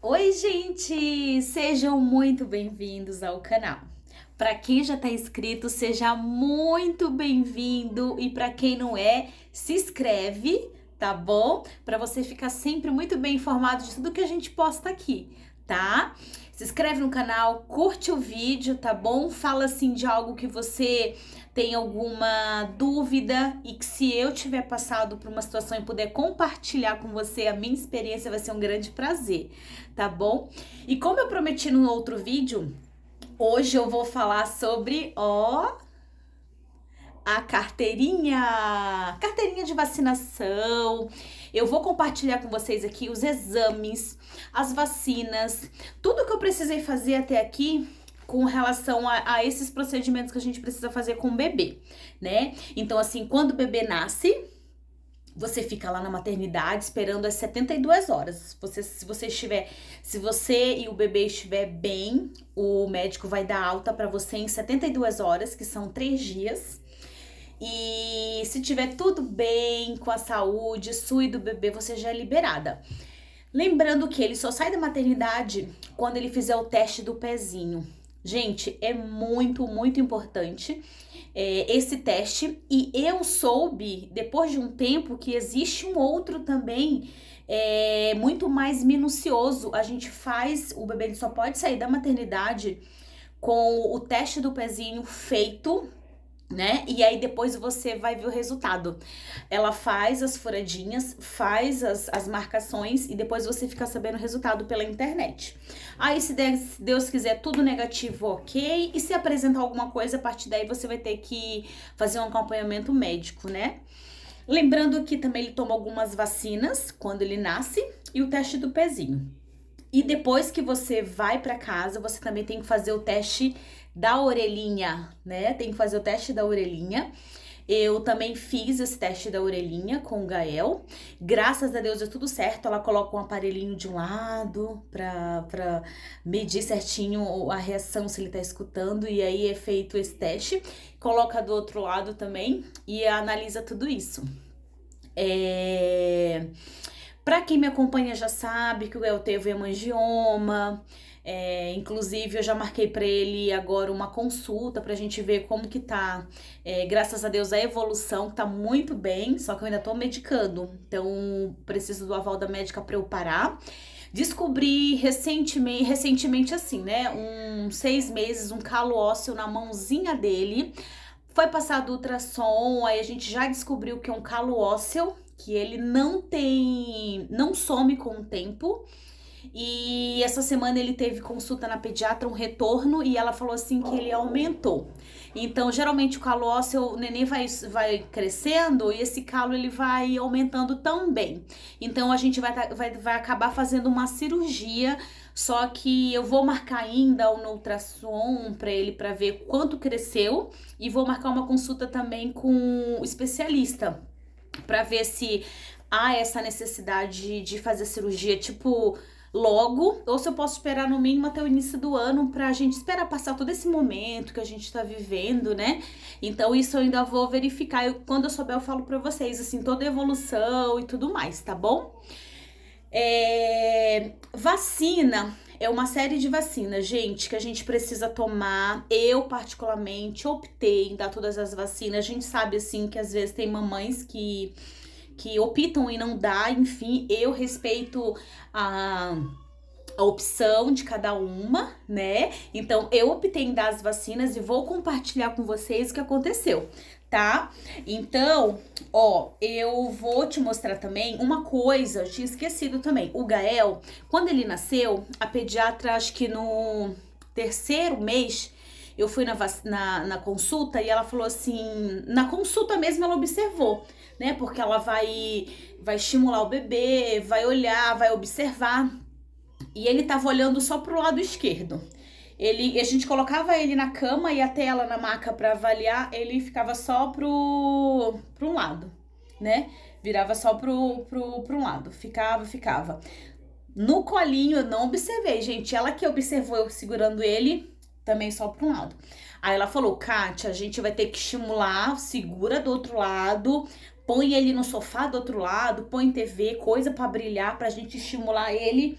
Oi, gente! Sejam muito bem-vindos ao canal. Para quem já está inscrito, seja muito bem-vindo e para quem não é, se inscreve, tá bom? Para você ficar sempre muito bem informado de tudo que a gente posta aqui, tá? Se inscreve no canal, curte o vídeo, tá bom? Fala assim de algo que você tem alguma dúvida e que se eu tiver passado por uma situação e puder compartilhar com você a minha experiência, vai ser um grande prazer, tá bom? E como eu prometi no outro vídeo, hoje eu vou falar sobre, a carteirinha de vacinação. Eu vou compartilhar com vocês aqui os exames, as vacinas, tudo que eu precisei fazer até aqui com relação a esses procedimentos que a gente precisa fazer com o bebê, né? Então, assim, quando o bebê nasce, você fica lá na maternidade esperando as 72 horas. Se você e o bebê estiver bem, o médico vai dar alta para você em 72 horas, que são 3 dias. E se tiver tudo bem com a saúde sua e do bebê, você já é liberada. Lembrando que ele só sai da maternidade quando ele fizer o teste do pezinho. Gente, é muito, muito importante esse teste. E eu soube, depois de um tempo, que existe um outro também muito mais minucioso. A gente faz, o bebê ele só pode sair da maternidade com o teste do pezinho feito, né? E aí depois você vai ver o resultado. Ela faz as furadinhas, faz as marcações e depois você fica sabendo o resultado pela internet. Aí se Deus quiser tudo negativo, ok. E se apresentar alguma coisa, a partir daí você vai ter que fazer um acompanhamento médico, né? Lembrando que também ele toma algumas vacinas quando ele nasce e o teste do pezinho. E depois que você vai para casa, você também tem que fazer o teste da orelhinha, né? Tem que fazer o teste da orelhinha. Eu também fiz esse teste da orelhinha com o Gael. Graças a Deus deu tudo certo. Ela coloca um aparelhinho de um lado pra medir certinho a reação, se ele tá escutando. E aí é feito esse teste. Coloca do outro lado também e analisa tudo isso. Para quem me acompanha já sabe que o Gael teve hemangioma. Inclusive eu já marquei para ele agora uma consulta pra gente ver como que tá, graças a Deus, a evolução, que tá muito bem, só que eu ainda tô medicando, então preciso do aval da médica para eu parar. Descobri recentemente assim, né, uns 6 meses, um calo ósseo na mãozinha dele. Foi passado o ultrassom, aí a gente já descobriu que é um calo ósseo, que ele não some com o tempo. E essa semana ele teve consulta na pediatra, um retorno, e ela falou assim que ele aumentou. Então, geralmente o calo ósseo, o neném vai crescendo e esse calo ele vai aumentando também. Então, a gente vai acabar fazendo uma cirurgia, só que eu vou marcar ainda no ultrassom para ele para ver quanto cresceu e vou marcar uma consulta também com o especialista para ver se há essa necessidade de fazer cirurgia, tipo, logo, ou se eu posso esperar no mínimo até o início do ano pra gente esperar passar todo esse momento que a gente tá vivendo, né? Então isso eu ainda vou verificar. Quando eu souber, eu falo pra vocês, assim, toda a evolução e tudo mais, tá bom? Vacina. É uma série de vacinas, gente, que a gente precisa tomar. Eu, particularmente, optei em dar todas as vacinas. A gente sabe, assim, que às vezes tem mamães que optam em não dar, enfim, eu respeito a opção de cada uma, né? Então, eu optei em dar as vacinas e vou compartilhar com vocês o que aconteceu, tá? Então, eu vou te mostrar também uma coisa, eu tinha esquecido também. O Gael, quando ele nasceu, a pediatra, acho que no terceiro mês, eu fui na consulta e ela falou assim, na consulta mesmo ela observou, né? Porque ela vai estimular o bebê, vai olhar, vai observar. E ele tava olhando só pro lado esquerdo. A gente colocava ele na cama e até ela na maca para avaliar, ele ficava só pro um lado, né? Virava só pro um lado, ficava. No colinho eu não observei, gente. Ela que observou eu segurando ele também só para um lado. Aí ela falou, Kátia, a gente vai ter que estimular, segura do outro lado, põe ele no sofá do outro lado, põe TV, coisa para brilhar, pra gente estimular ele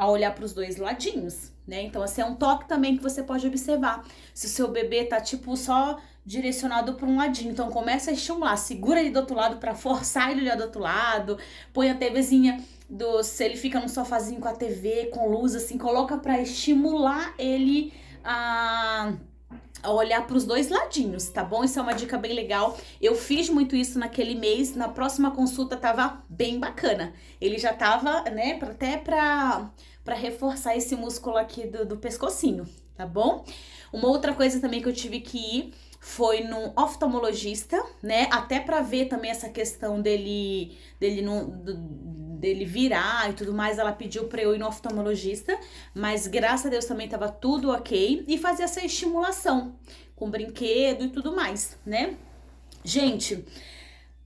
a olhar para os dois ladinhos, né? Então, assim, é um toque também que você pode observar. Se o seu bebê tá, tipo, só direcionado para um ladinho, então começa a estimular, segura ele do outro lado para forçar ele olhar do outro lado, põe a TVzinha se ele fica no sofazinho com a TV, com luz, assim, coloca para estimular ele a olhar para os dois ladinhos, tá bom? Isso é uma dica bem legal. Eu fiz muito isso naquele mês, na próxima consulta tava bem bacana. Ele já tava, né, até pra reforçar esse músculo aqui do pescocinho, tá bom? Uma outra coisa também que eu tive que ir foi num oftalmologista, né, até pra ver também essa questão dele virar e tudo mais. Ela pediu pra eu ir no oftalmologista, mas graças a Deus também tava tudo ok, e fazer essa estimulação com brinquedo e tudo mais, né? Gente,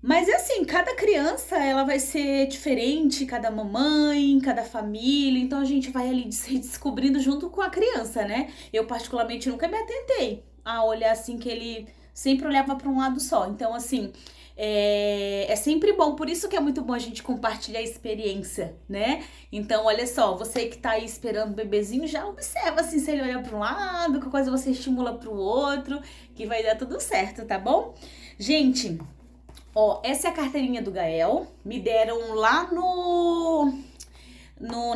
mas é assim, cada criança ela vai ser diferente, cada mamãe, cada família, então a gente vai ali se descobrindo junto com a criança, né? Eu particularmente nunca me atentei a olhar assim, que ele sempre olhava para um lado só, então assim, é sempre bom, por isso que é muito bom a gente compartilhar a experiência, né? Então, olha só, você que tá aí esperando o bebezinho, já observa assim, se ele olha para um lado, qualquer coisa você estimula para o outro, que vai dar tudo certo, tá bom? Gente, ó, essa é a carteirinha do Gael, me deram lá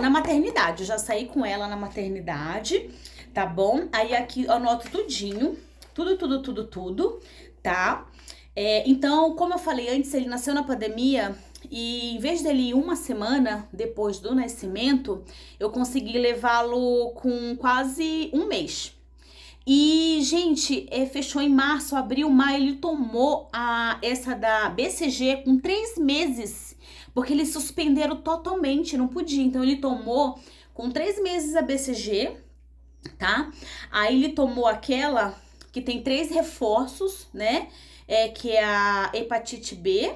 na maternidade, eu já saí com ela na maternidade, tá bom? Aí aqui eu anoto tudinho, tudo, tá? Então, como eu falei antes, ele nasceu na pandemia e em vez dele ir uma semana depois do nascimento, eu consegui levá-lo com quase um mês. E, gente, fechou em março, abril, maio, ele tomou essa da BCG com 3 meses, porque eles suspenderam totalmente, não podia. Então, ele tomou com 3 meses a BCG, tá? Aí ele tomou aquela que tem 3 reforços, né? Que é a hepatite B,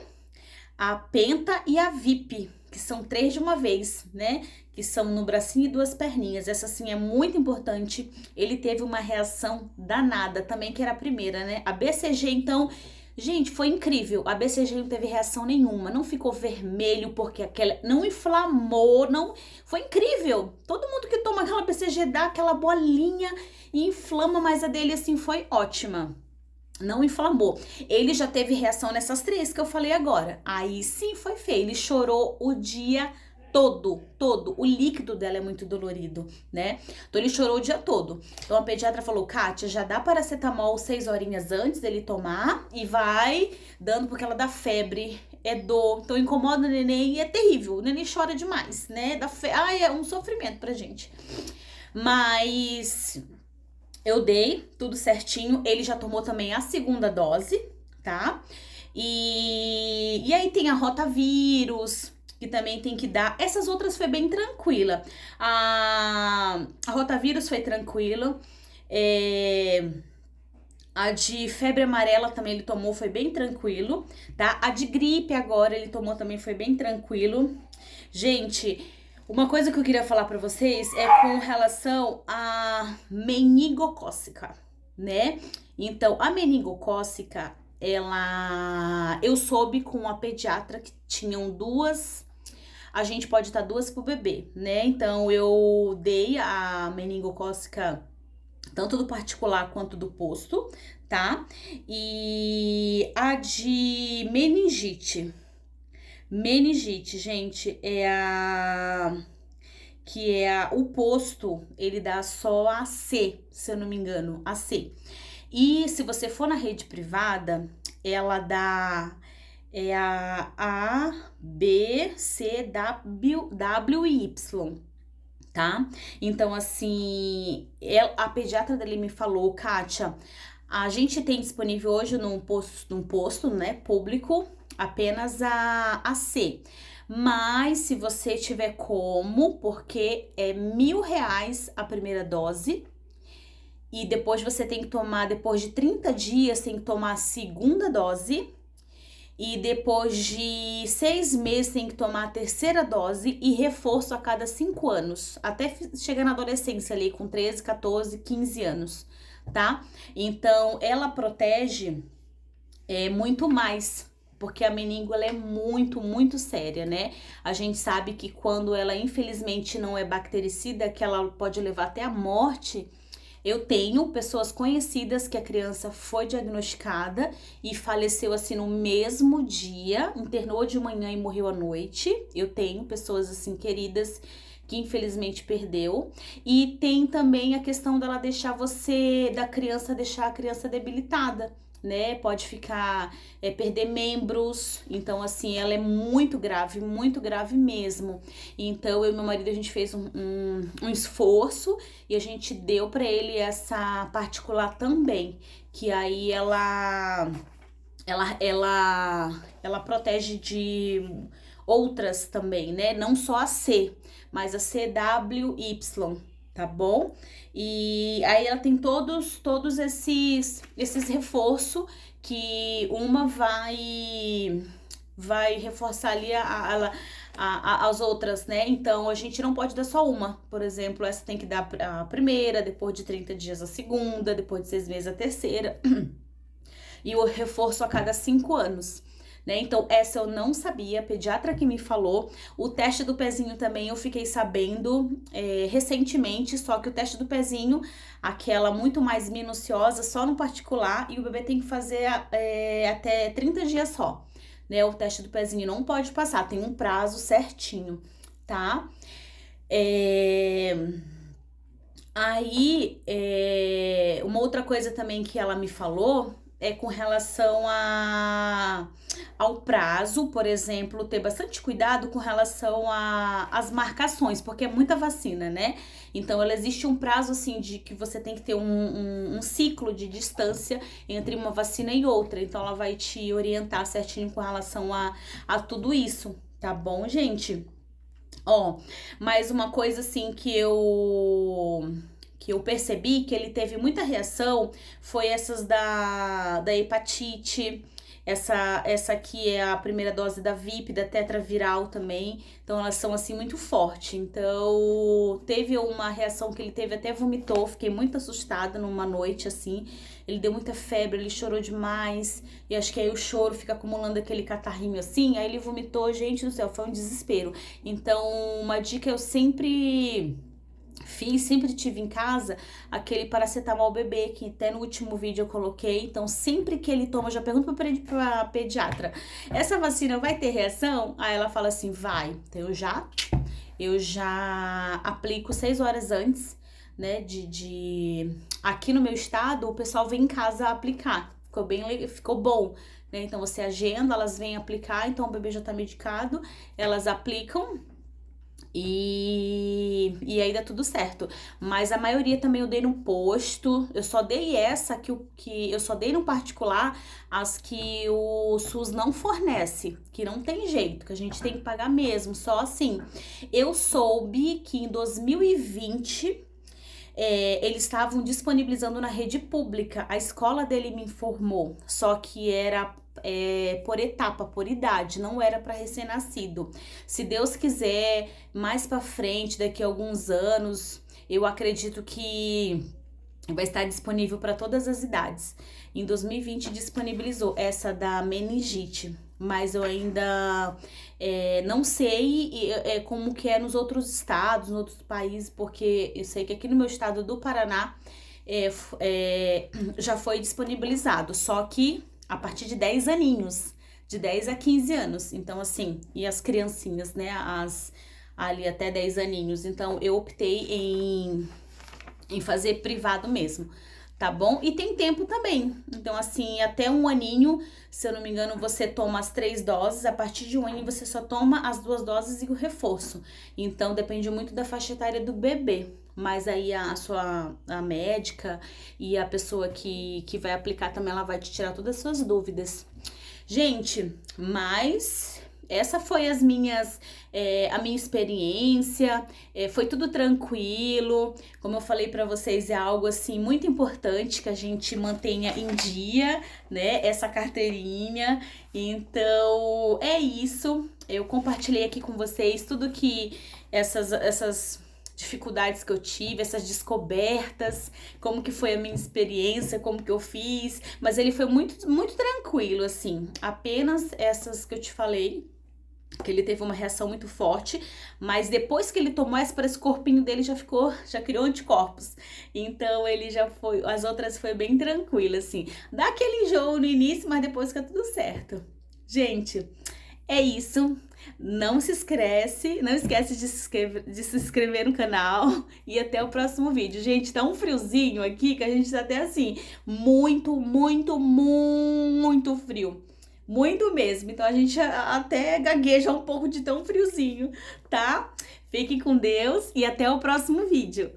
a penta e a VIP, que são 3 de uma vez, né? Que são no bracinho e 2 perninhas. Essa sim é muito importante. Ele teve uma reação danada também, que era a primeira, né? A BCG, então, gente, foi incrível. A BCG não teve reação nenhuma, não ficou vermelho porque aquela não inflamou, não, foi incrível. Todo mundo que toma aquela BCG dá aquela bolinha e inflama, mas a dele assim foi ótima. Não inflamou. Ele já teve reação nessas 3 que eu falei agora. Aí sim foi feio. Ele chorou o dia todo. O líquido dela é muito dolorido, né? Então ele chorou o dia todo. Então a pediatra falou, Kátia, já dá paracetamol 6 horinhas antes dele tomar e vai dando porque ela dá febre, é dor, então incomoda o neném e é terrível. O neném chora demais, né? É um sofrimento pra gente. Mas eu dei tudo certinho, ele já tomou também a 2ª dose, tá? E aí tem a rotavírus, que também tem que dar. Essas outras foi bem tranquila. A rotavírus foi tranquila. A de febre amarela também ele tomou, foi bem tranquilo, tá? A de gripe agora ele tomou também, foi bem tranquilo. Gente, uma coisa que eu queria falar pra vocês é com relação à meningocócica, né? Então, a meningocócica, eu soube com a pediatra que tinham 2, a gente pode dar 2 pro bebê, né? Então, eu dei a meningocócica tanto do particular quanto do posto, tá? E a de meningite, gente, o posto, ele dá só a C, se eu não me engano, a C. E se você for na rede privada, ela dá a B, C, W e Y, tá? Então, assim, a pediatra dele me falou, Kátia, a gente tem disponível hoje num posto, né, público, apenas a C. Mas se você tiver como, porque é R$1.000 a primeira dose, e depois você tem que tomar, depois de 30 dias, tem que tomar a 2ª dose, e depois de 6 meses tem que tomar a 3ª dose e reforço a cada 5 anos, até chegar na adolescência ali com 13, 14, 15 anos, tá? Então, ela protege muito mais, porque a meningo ela é muito, muito séria, né? A gente sabe que quando ela infelizmente não é bactericida, que ela pode levar até a morte. Eu tenho pessoas conhecidas que a criança foi diagnosticada e faleceu assim no mesmo dia, internou de manhã e morreu à noite. Eu tenho pessoas assim queridas que infelizmente perdeu. E tem também a questão dela deixar da criança deixar a criança debilitada, né? Pode ficar, perder membros. Então, assim, ela é muito grave mesmo. Então, eu e meu marido, a gente fez um esforço e a gente deu pra ele essa particular também. Que aí ela protege de outras também, né? Não só a C, mas a CWY, tá bom? E aí ela tem todos esses reforços que uma vai reforçar ali as outras, né? Então a gente não pode dar só uma. Por exemplo, essa tem que dar a primeira, depois de 30 dias a segunda, depois de 6 meses a terceira. E o reforço a cada 5 anos. Né? Então, essa eu não sabia, a pediatra que me falou. O teste do pezinho também eu fiquei sabendo recentemente, só que o teste do pezinho, aquela muito mais minuciosa, só no particular, e o bebê tem que fazer até 30 dias só. Né? O teste do pezinho não pode passar, tem um prazo certinho, tá? Aí, uma outra coisa também que ela me falou é com relação ao prazo, por exemplo, ter bastante cuidado com relação às marcações, porque é muita vacina, né? Então, ela existe um prazo, assim, de que você tem que ter um ciclo de distância entre uma vacina e outra. Então, ela vai te orientar certinho com relação a tudo isso, tá bom, gente? Ó, mais uma coisa, assim, que eu percebi que ele teve muita reação foi essas da hepatite, essa aqui é a primeira dose da VIP, da tetraviral também, então elas são assim muito fortes. Então teve uma reação que ele teve, até vomitou, fiquei muito assustada numa noite assim, ele deu muita febre, ele chorou demais, e acho que aí o choro fica acumulando aquele catarrinho assim, aí ele vomitou, gente do céu, foi um desespero. Então uma dica eu sempre tive em casa aquele paracetamol bebê, que até no último vídeo eu coloquei. Então, sempre que ele toma, eu já pergunto pra pediatra: essa vacina vai ter reação? Aí ela fala assim: vai. Então, eu já aplico 6 horas antes, né, Aqui no meu estado, o pessoal vem em casa aplicar. Ficou bom, né? Então, você agenda, elas vêm aplicar, então o bebê já tá medicado, elas aplicam. E aí dá tudo certo. Mas a maioria também eu dei no posto. Eu só dei essa que eu só dei no particular, as que o SUS não fornece, que não tem jeito, que a gente tem que pagar mesmo, só assim. Eu soube que em 2020 eles estavam disponibilizando na rede pública. A escola dele me informou, só que era por etapa, por idade, não era para recém-nascido. Se Deus quiser, mais para frente, daqui a alguns anos, eu acredito que vai estar disponível para todas as idades. Em 2020 disponibilizou essa da meningite, mas eu ainda não sei como que é nos outros estados, nos outros países, porque eu sei que aqui no meu estado do Paraná já foi disponibilizado, só que a partir de 10 aninhos, de 10 a 15 anos. Então, assim, e as criancinhas, né, ali até 10 aninhos. Então, eu optei em fazer privado mesmo, tá bom? E tem tempo também. Então, assim, até 1 aninho, se eu não me engano, você toma as 3 doses. A partir de 1 aninho, você só toma as 2 doses e o reforço. Então, depende muito da faixa etária do bebê. Mas aí a médica e a pessoa que vai aplicar também, ela vai te tirar todas as suas dúvidas. Gente, mas essa foi a minha experiência, foi tudo tranquilo. Como eu falei pra vocês, é algo assim muito importante que a gente mantenha em dia, né, essa carteirinha. Então, é isso. Eu compartilhei aqui com vocês tudo que essas dificuldades que eu tive, essas descobertas, como que foi a minha experiência, como que eu fiz, mas ele foi muito tranquilo, assim, apenas essas que eu te falei, que ele teve uma reação muito forte, mas depois que ele tomou essa para esse corpinho dele já criou anticorpos. Então ele já foi, as outras foi bem tranquilo assim. Dá aquele enjoo no início, mas depois fica tudo certo. Gente, é isso. Não esquece de se inscrever no canal e até o próximo vídeo. Gente, tá um friozinho aqui que a gente tá até assim, muito frio. Muito mesmo. Então a gente até gagueja um pouco de tão friozinho, tá? Fiquem com Deus e até o próximo vídeo.